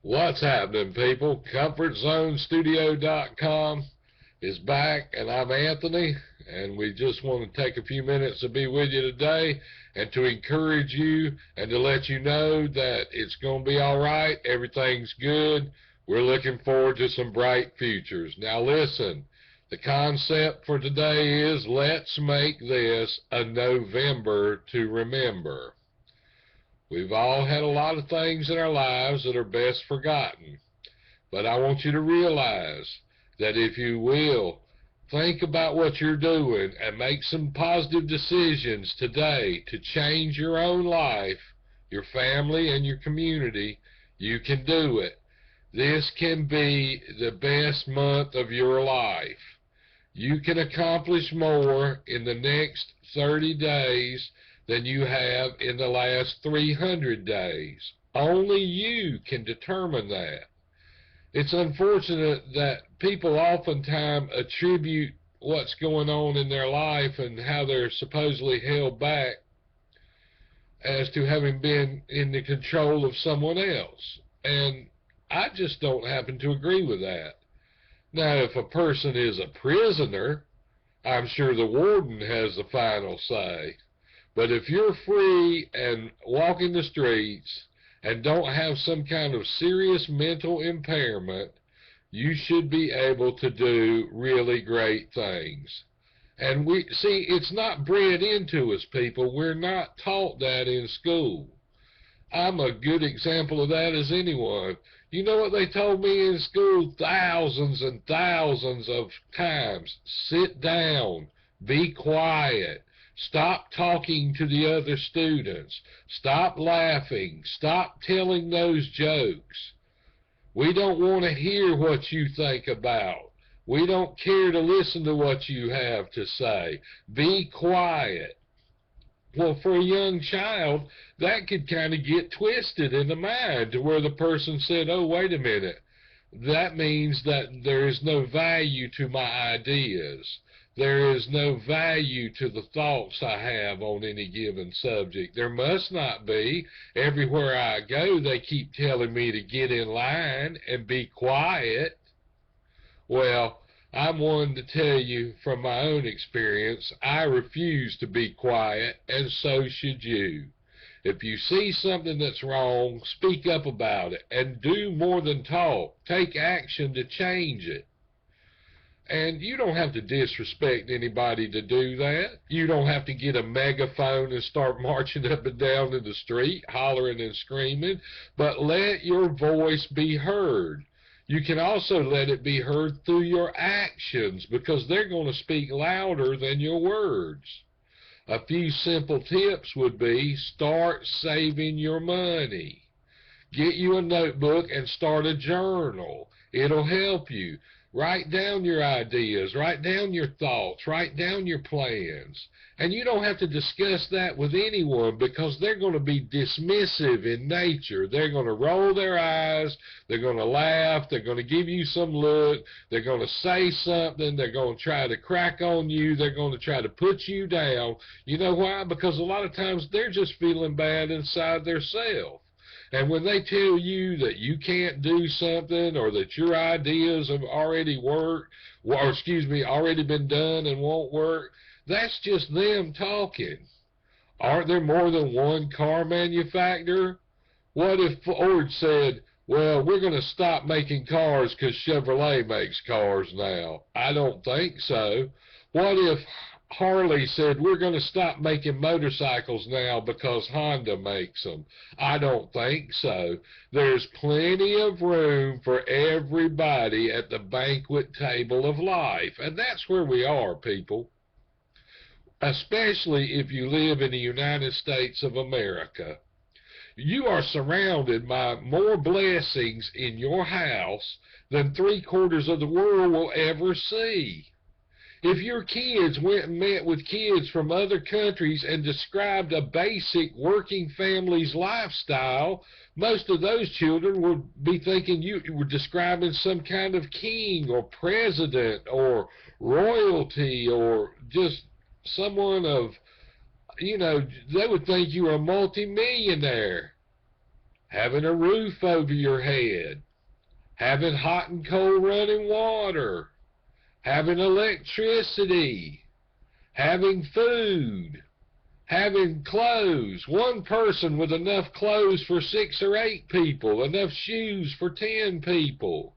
What's happening, people? Comfortzonestudio.com is back, and I'm Anthony, and we just want to take a few minutes to be with you today and to encourage you and to let you know that it's going to be all right. Everything's good. We're looking forward to some bright futures. Now listen, the concept for today is let's make this a November to remember. We've all had a lot of things in our lives that are best forgotten. But I want you to realize that if you will, think about what you're doing and make some positive decisions today to change your own life, your family, and your community, you can do it. This can be the best month of your life. You can accomplish more in the next 30 days than you have in the last 300 days. Only you can determine that. It's unfortunate that people oftentimes attribute what's going on in their life and how they're supposedly held back as to having been in the control of someone else. And I just don't happen to agree with that. Now, if a person is a prisoner, I'm sure the warden has the final say. But if you're free and walking the streets and don't have some kind of serious mental impairment, you should be able to do really great things. And we see, it's not bred into us, people. We're not taught that in school. I'm a good example of that as anyone. You know what they told me in school thousands and thousands of times? Sit down, be quiet. Stop talking to the other students. Stop laughing. Stop telling those jokes. We don't want to hear what you think about. We don't care to listen to what you have to say. Be quiet. Well, for a young child, that could kind of get twisted in the mind to where the person said, oh, wait a minute. That means that there is no value to my ideas. There is no value to the thoughts I have on any given subject. There must not be. Everywhere I go, they keep telling me to get in line and be quiet. Well, I'm one to tell you from my own experience, I refuse to be quiet, and so should you. If you see something that's wrong, speak up about it, and do more than talk. Take action to change it. And you don't have to disrespect anybody to do that. You don't have to get a megaphone and start marching up and down in the street, hollering and screaming, but let your voice be heard. You can also let it be heard through your actions, because they're going to speak louder than your words. A few simple tips would be start saving your money. Get you a notebook and start a journal. It'll help you. Write down your ideas, write down your thoughts, write down your plans. And you don't have to discuss that with anyone, because they're going to be dismissive in nature. They're going to roll their eyes, they're going to laugh, they're going to give you some look, they're going to say something, they're going to try to crack on you, they're going to try to put you down. You know why? Because a lot of times they're just feeling bad inside themselves. And when they tell you that you can't do something, or that your ideas have already worked, or already been done and won't work, that's just them talking. Aren't there more than one car manufacturer? What if Ford said, well, we're going to stop making cars because Chevrolet makes cars now? I don't think so. What if Harley said, we're going to stop making motorcycles now because Honda makes them? I don't think so. There's plenty of room for everybody at the banquet table of life, and that's where we are, people. Especially if you live in the United States of America. You are surrounded by more blessings in your house than 3/4 of the world will ever see. If your kids went and met with kids from other countries and described a basic working family's lifestyle, most of those children would be thinking you were describing some kind of king or president or royalty, or just someone of, they would think you were a multimillionaire. having a roof over your head, having hot and cold running water, having electricity, having food, having clothes, one person with enough clothes for 6 or 8 people, enough shoes for 10 people,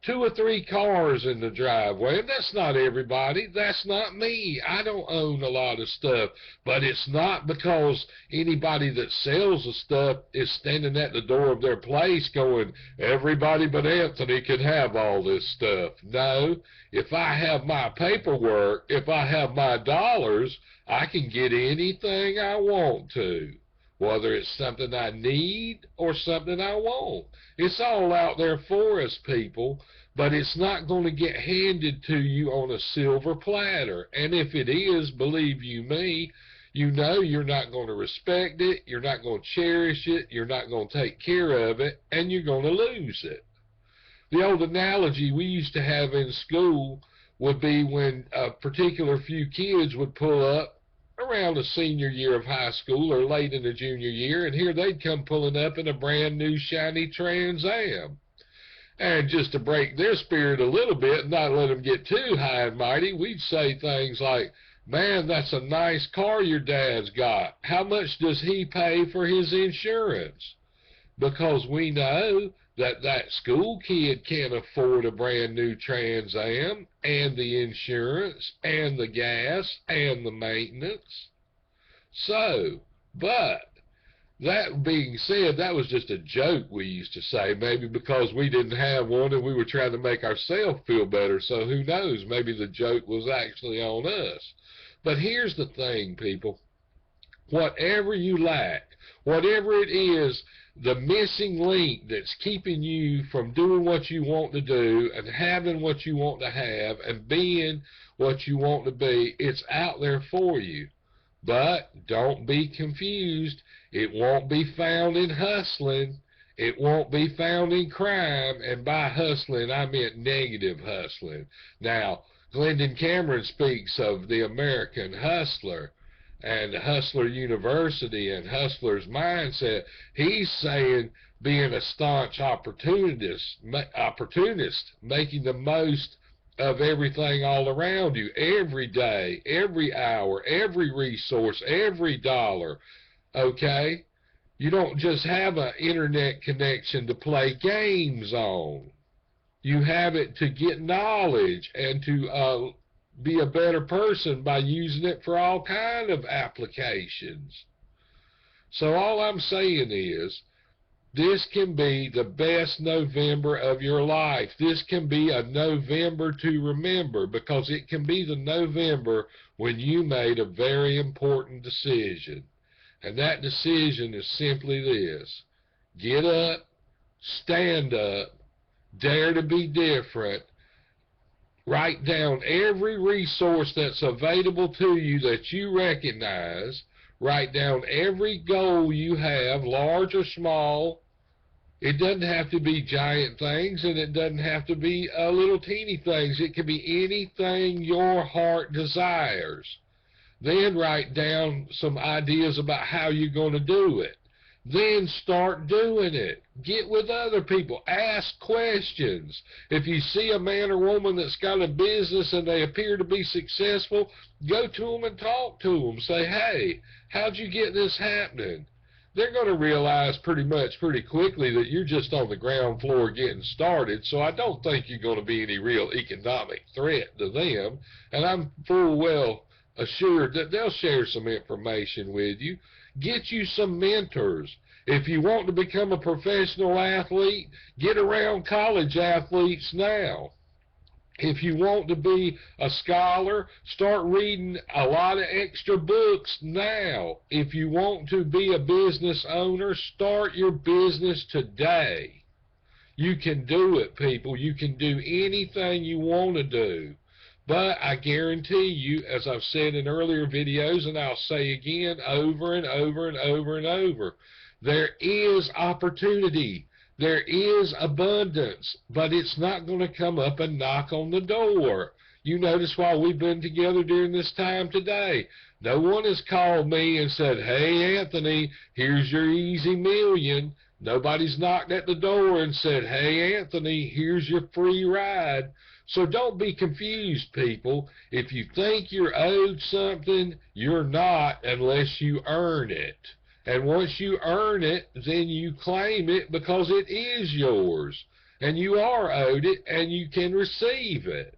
2 or 3 cars in the driveway. And that's not everybody. That's not me. I don't own a lot of stuff. But it's not because anybody that sells the stuff is standing at the door of their place going, everybody but Anthony can have all this stuff. No. If I have my paperwork, if I have my dollars, I can get anything I want to, whether it's something I need or something I want. It's all out there for us, people, but it's not going to get handed to you on a silver platter. And if it is, believe you me, you know you're not going to respect it, you're not going to cherish it, you're not going to take care of it, and you're going to lose it. The old analogy we used to have in school would be when a particular few kids would pull up around the senior year of high school or late in the junior year, and here they'd come pulling up in a brand new shiny Trans Am. And just to break their spirit a little bit and not let them get too high and mighty, we'd say things like, man, that's a nice car your dad's got. How much does he pay for his insurance? Because we know that that school kid can't afford a brand new Trans Am and the insurance and the gas and the maintenance. So, but that being said, that was just a joke we used to say, maybe because we didn't have one and we were trying to make ourselves feel better. So who knows, maybe the joke was actually on us. But here's the thing, people. Whatever you lack, whatever it is, the missing link that's keeping you from doing what you want to do and having what you want to have and being what you want to be, it's out there for you. But don't be confused. It won't be found in hustling. It won't be found in crime. And by hustling, I meant negative hustling. Now, Glendon Cameron speaks of the American hustler and Hustler University and Hustler's Mindset. He's saying being a staunch opportunist, making the most of everything all around you, every day, every hour, every resource, every dollar, okay? You don't just have an internet connection to play games on. You have it to get knowledge and to be a better person by using it for all kind of applications. So all I'm saying is, this can be the best November of your life. This can be a November to remember, because it can be the November when you made a very important decision. And that decision is simply this: get up, stand up, dare to be different. Write down every resource that's available to you that you recognize. Write down every goal you have, large or small. It doesn't have to be giant things, and it doesn't have to be little teeny things. It can be anything your heart desires. Then write down some ideas about how you're going to do it. Then start doing it. Get with other people. Ask questions. If you see a man or woman that's got a business and they appear to be successful, go to them and talk to them. Say, hey, how'd you get this happening? They're going to realize pretty quickly that you're just on the ground floor getting started, so I don't think you're going to be any real economic threat to them. And I'm full well assured that they'll share some information with you. Get you some mentors. If you want to become a professional athlete, get around college athletes now. If you want to be a scholar, start reading a lot of extra books now. If you want to be a business owner, start your business today. You can do it, people. You can do anything you want to do. But I guarantee you, as I've said in earlier videos, and I'll say again over and over and over and over, there is opportunity. There is abundance, but it's not going to come up and knock on the door. You notice while we've been together during this time today, no one has called me and said, hey, Anthony, here's your easy million. Nobody's knocked at the door and said, hey, Anthony, here's your free ride. So don't be confused, people. If you think you're owed something, you're not unless you earn it. And once you earn it, then you claim it because it is yours. And you are owed it, and you can receive it.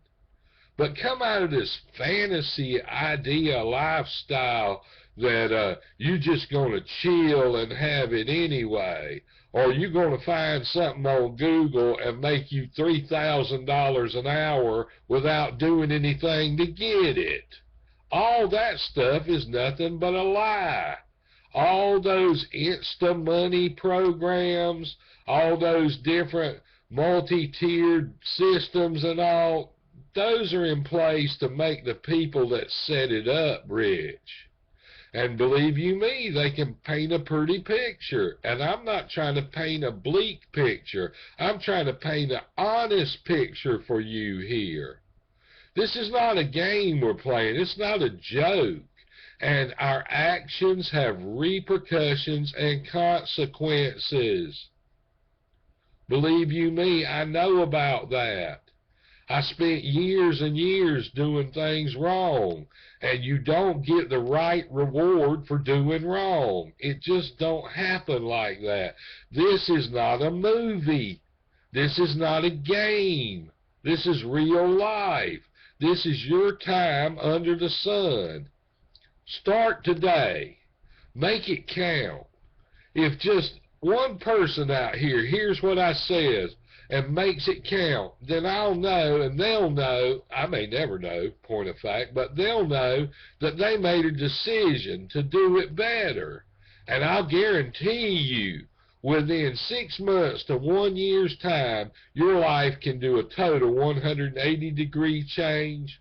But come out of this fantasy idea lifestyle that you're just going to chill and have it anyway, or you're going to find something on Google and make you $3,000 an hour without doing anything to get it. All that stuff is nothing but a lie. All those Insta money programs, all those different multi-tiered systems and all, those are in place to make the people that set it up rich. And believe you me, they can paint a pretty picture. And I'm not trying to paint a bleak picture. I'm trying to paint an honest picture for you here. This is not a game we're playing. It's not a joke. And our actions have repercussions and consequences. Believe you me, I know about that. I spent years and years doing things wrong, and you don't get the right reward for doing wrong. It just don't happen like that. This is not a movie. This is not a game. This is real life. This is your time under the sun. Start today. Make it count. If just one person out here hears what I says and makes it count, then I'll know, and they'll know, I may never know, point of fact, but they'll know that they made a decision to do it better. And I'll guarantee you, within 6 months to 1 year's time, your life can do a total 180-degree change.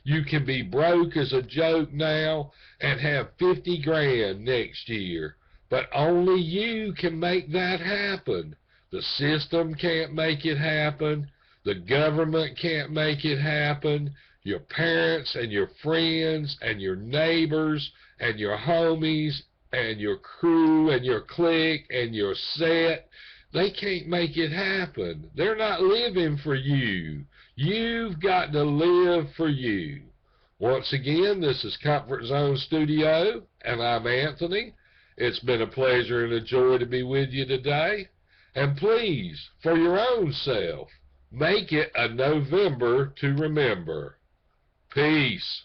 You can be broke as a joke now and have 50 grand next year. But only you can make that happen. The system can't make it happen. The government can't make it happen. Your parents and your friends and your neighbors and your homies and your crew and your clique and your set, they can't make it happen. They're not living for you. You've got to live for you. Once again, this is Comfort Zone Studio, and I'm Anthony. It's been a pleasure and a joy to be with you today. And please, for your own self, make it a November to remember. Peace.